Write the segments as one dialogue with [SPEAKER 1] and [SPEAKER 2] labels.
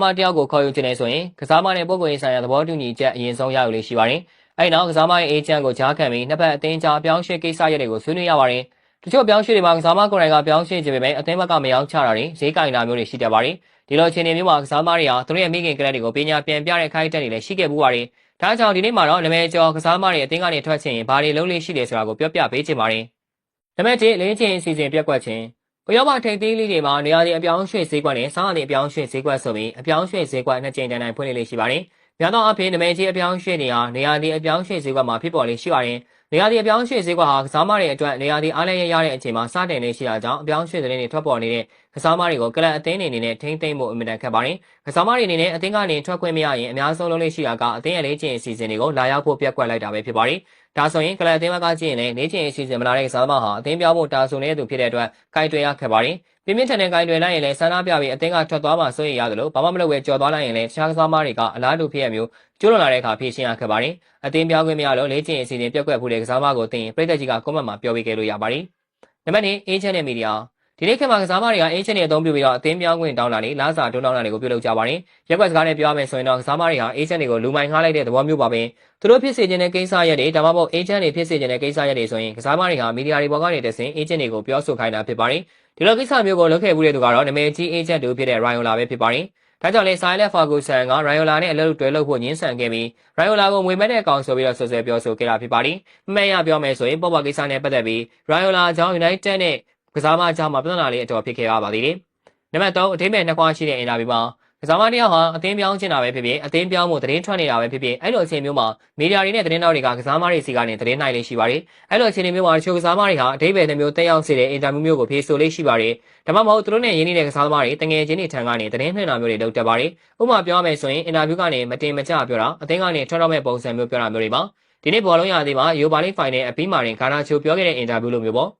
[SPEAKER 1] မတယောက်ကိုခေါ်ယူခြင်းနဲ့ဆိုရင်ကစားမနဲ့ပုံကိုရေးဆိုင်ရာသဘောတူညီချက်အရင်ဆုံးရယူလေးရှိပါတယ်။အဲဒီနောက်ကစားမရဲ့အေဂျင့်ကိုကြားခံပြီးနှစ်ဖက်အသင်းကြားပြောင်းရွှေ့ကိစ္စရပ်တွေကိုဆွေးနွေးရပါတယ်။တချို့ပြောင်းရွှေ့တွေမှာကစားမကိုယ်တိုင်ကပြောင်းရွှေ့ခြင်းပဲအသင်းဘက်ကမရောက်ချတာတွေဈေးကင်တာမျိုးတွေရှိတတ်ပါတယ်။ဒီလိုအခြေအနေမျိုးမှာကစားမတွေဟာသူတို့ရဲ့မိခင်ကလပ်တွေကိုပညာပြန်ပြတဲ့ခိုင်းတက်တွေလည်းရှိခဲ့ပူပါတယ်။ဒါကြောင့်ဒီနေ့မှာတော့နာမည်ကျော်ကစားမတွေအသင်းကနေထွက်ချင်ရင်ဘာတွေလုပ်လို့ရှိတယ်ဆိုတာကိုပြောပြပေးချင်ပါတယ်။နံပါတ်1လင်းချင်းအစီအစဉ်ပြက်ကွက်ခြင်းဥရောပထိပ်သီးလိတွေမှာနေရာတွေအပြောင်းရွှေ့ဈေးကွက်နဲ့စားရတဲ့အပြောင်းရွှေ့ဈေးကွက်ဆိုပြီးအပြောင်းရွှေ့ဈေးကွက်နှစ်ကြိမ်တိုင်ဖွင့်လေ့ရှိပါတယ်။များသောအားဖြင့်နာမည်ကြီးအပြောင်းရွှေ့တွေဟာနေရာဒီအပြောင်းရွှေ့ဈေးကွက်မှာဖြစ်ပေါ်လေ့ရှိပါတယ်။နေရာဒီအပြောင်းရွှေ့ဈေးကွက်ဟာကစားမတွေအတွက်နေရာဒီအားလည်းရတဲ့အချိန်မှာစတင်လေ့ရှိတာကြောင့်အပြောင်းရွှေ့သတင်းတွေထွက်ပေါ်နေတဲ့ကစားမတွေကိုကလပ်အသင်းအနေနဲ့ထိမ့်သိမ့်ဖို့အမြဲတမ်းခက်ပါတယ်။ကစားမတွေအနေနဲ့အသင်းကနေထွက်ခွင့်မရရင်အများဆုံးလုံးလေ့ရှိတာကအသင်းရဲ့လေ့ကျင့်အစီအစဉ်တွေကိုလာရောက်ဖို့ပြက်ကွက်လိုက်တာပဲဖြစ်ပါတယ်။ဒါဆိုရင်ကလပ်အသင်းဘက်ကကြည့်ရင်လည်းလေ့ကျင့်အစီအစဉ်မလာတဲ့ကစားမဟာအသင်းပြောင်းဖို့တာဆိုနေတဲ့သူဖြစ်တဲ့အတွက်ကိုင်တွယ်ရခက်ပါတယ်။ပြင်းပြင်းထန်ထန်ကိုင်တွယ်လိုက်ရင်လည်းဆန္ဒပြပြီးအသင်းကထွက်သွားမှစိုးရိမ်ရတယ်လို့ဘာမှမလုပ်ပဲကြော်သွားလိုက်ရင်လည်းရှားကစားမတွေကအလားတူဖြစ်ရမျိုးကျိုးလွန်လာတဲ့အခါဖြည့်ရှင်းရခက်ပါတယ်။အသင်းပြောင်းခွင့်မရလို့လေ့ကျင့်အစီအစဉ်ပြက်ကွက်ဖို့တဲ့ကစားမကိုသိရင်ပြည်သက်ကြီးကကွန်မန့်မှာပြောပေးခဲ့လို့ရပါတယ်။နံပါတ်2အေဂျင့်နဲ့မီဒီယာဒီနေ့ခေတ်မှာကစားမတွေကအေဂျင့်တွေအသုံးပြုပြီးတော့အသင်းပြောင်းခွင့်တောင်းတာလေလာစာတွန်းတောင်းတာတွေကိုပြုလုပ်ကြပါတယ်။ရက်ွက်စကားနဲ့ပြောရမယ်ဆိုရင်တော့ကစားမတွေဟာအေဂျင့်တွေကိုလူမိုင်ငှားလိုက်တဲ့သဘောမျိုးပါပဲ။သူတို့ဖြစ်စေခြင်းတဲ့ကိစ္စရပ်တွေဒါမှမဟုတ်အေဂျင့်တွေဖြစ်စေခြင်းတဲ့ကိစ္စရပ်တွေဆိုရင်ကစားမတွေဟာမီဒီယာတွေပေါ်ကနေတဆင့်အေဂျင့်တွေကိုပြောဆိုခိုင်းတာဖြစ်ပါတယ်။ဒီလိုကိစ္စမျိုးကိုလုပ်ခဲ့မှုတဲ့သူကတော့နာမည်ကြီးအေဂျင့်တူဖြစ်တဲ့ Raiola ပဲဖြစ်ပါတယ်။ဒါကြောင့်လေ Sir Ferguson က Raiola နဲ့အလုပ်တွဲလုပ်ဖို့ညှင်းဆန်ခဲ့ပြီး Raiola ကိုငွေမဲ့တဲ့အကောင်ဆိုပြီးတော့ဆွဆွဲပြောဆိုခဲ့တာဖြစ်ပါတယ်။မှန်ရပြောမယ်ဆိုရင်ပေါ်ပေါ်ကိစ္စနဲ့ပတ်သက်ပြီး Raiola အကြောင်း United နဲ့ကစားမအကြောင်းမှာပြဿနာလေးအတော်ဖြစ်ခဲ့ရပါသေးတယ်။နံပါတ်3အထင်းမဲ့နှစ်ခွာရှိတဲ့အင်တာဗျူးမှာကစားမတယောက်ဟာအသင်းပြောင်းချင်တာပဲဖြစ်ဖြစ်အသင်းပြောင်းမှုသတင်းထွက်နေတာပဲဖြစ်ဖြစ်အဲ့လိုအခြေအနေမျိုးမှာမီဒီယာတွေနဲ့သတင်းတောက်တွေကကစားမတွေစီကနေသတင်းနိုင်လေးရှိပါတယ်။အဲ့လိုအခြေအနေမျိုးမှာတချို့ကစားမတွေဟာအထိပ္ပယ်နှမျိုးတက်ရောက်စေတဲ့အင်တာဗျူးမျိုးကိုဖြေဆိုလေးရှိပါတယ်။ဒါမှမဟုတ်သူတို့နဲ့ရင်းနှီးတဲ့ကစားသမားတွေတငယ်ချင်းတွေထံကနေသတင်းနှင်တာမျိုးတွေလုပ်တတ်ပါတယ်။ဥပမာပြောရမယ်ဆိုရင်အင်တာဗျူးကနေမတင်မကျပြောတာအသင်းကနေထွက်တော့မဲ့ပုံစံမျိုးပြောတာမျိုးတွေပါ။ဒီနေ့ဘောလုံးရသေးမှာယူပါလိဖိုင်နယ်အပြီးမှာတင်ဂါနာချိုပြောခဲ့တဲ့အင်တာဗျူးလိုမျိုးပေါ့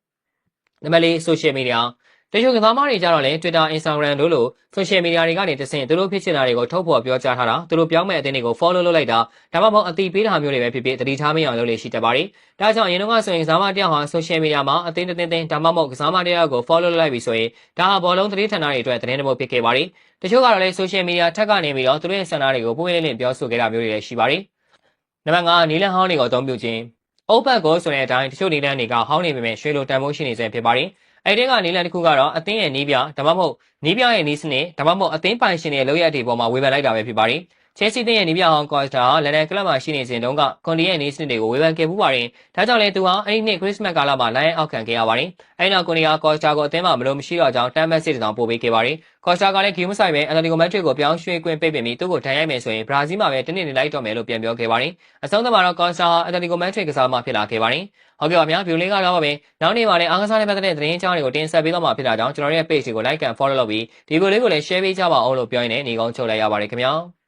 [SPEAKER 1] ။နံပါတ်4 social mediaတချို့ကစားမတွေကြတော့လေ Twitter, Instagram တို့လို social media တွေကနေတဆင့်သူတို့ဖြစ်ချင်တာတွေကိုထုတ်ဖော်ပြောကြားထားတာသူတို့ပြောင်းမဲ့အသင်းတွေကို follow လုပ်လိုက်တာဒါမှမဟုတ်အတိပေးတာမျိုးတွေပဲဖြစ်ဖြစ်တတိထားမရအောင်လုပ်လို့ရှိတတ်ပါတယ်။ဒါကြောင့်အရင်ကဆိုရင်ကစားမတယောက်ဟာ social media မှာအသင်းတင်းဒါမှမဟုတ်ကစားမတယောက်ကို follow လုပ်လိုက်ပြီဆိုရင်ဒါဟာဘောလုံးသတင်းဌာနတွေအတွက်သတင်းတစ်ပုဒ်ဖြစ်ခဲ့ပါတယ်။တချို့ကတော့လေ social media ထက်ကနေပြီးတော့သူတို့ရဲ့စံနာတွေကိုပုံရိပ်လင့်ပြောဆိုခဲ့တာမျိုးတွေလည်းရှိပါတယ်။နံပါတ်5နီလန်ဟောင်းတွေကိုအသုံးပြုခြင်းအိုးဘတ်ကိုဆိုတဲ့အတိုင်းတချို့နီလန်တွေကဟောင်းနေပေမဲ့ရွှေလိုတန်ဖိုးရှိနေစေဖြစ်ပါတယ်။အဲ့ဒီကနေလန်တစ်ခုကတော့အသင်းရဲ့နီးပြဒါမှမဟုတ်နီးပြရဲ့နီးစနစ်ဒါမှမဟုတ်အသင်းပိုင်ရှင်ရဲ့လုပ်ရက်တွေပေါ်မှာဝေဖန်လိုက်တာပဲဖြစ်ပါတယ်။ချဲစီသင်းရဲ့နီးပြဟောင်းကော့စတာဟာလန်ဒန်ကလပ်မှာရှိနေစဉ်တုန်းကကွန်ဒီရဲ့နီးစနစ်တွေကိုဝေဖန်ခဲ့ပူးပါတယ်။ဒါကြောင့်လည်းသူဟာအဲ့ဒီနှစ်ခရစ်စမတ်ကာလမှာလိုင်းအောက်ခံခဲ့ရပါတယ်။အဲ့နောက်ကွန်ဒီဟာကော့စတာကိုအသင်းမှာမလို့မရှိတော့ကြောင်းတမ်းမက်စစ်တောင်ပို့ပေးခဲ့ပါတယ်။ကော့စတာကလည်းဂီမဆိုင်ပဲအက်တလီကိုမက်ဒရစ်ကိုပြောင်းရွှေ့ခွင့်ပေးပေပြီးသူ့ကိုထိုင်ရိုက်မယ်ဆိုရင်ဘရာဇီးမှာပဲတနည်းနေလိုက်တော့မယ်လို့ပြန်ပြောခဲ့ပါတယ်။အဆုံးသတ်မှာတော့ကော့စတာဟာအက်တလီကိုမက်ဒရစ်ကစားမှဖြစ်လာခဲ့ပါတယ်။ဟုတ်ကဲ့ပါဗျာဗီဒီယိုလေးကတော့ပါပဲနောက်နေ့မှာလည်းအားကစားနဲ့ပတ်သက်တဲ့သတင်းအကြောင်းတွေကိုတင်ဆက်ပေးတော့မှာဖြစ်တာကြောင့်ကျွန်တော်ရဲ့ page ကို like and follow လုပ်ပြီးဒီဗီဒီယိုလေးကိုလည်း share ပေးကြပါအောင်လို့ပြောရင်းနဲ့ညီကုန်းချုပ်လိုက်ရပါတယ်ခင်ဗျာ။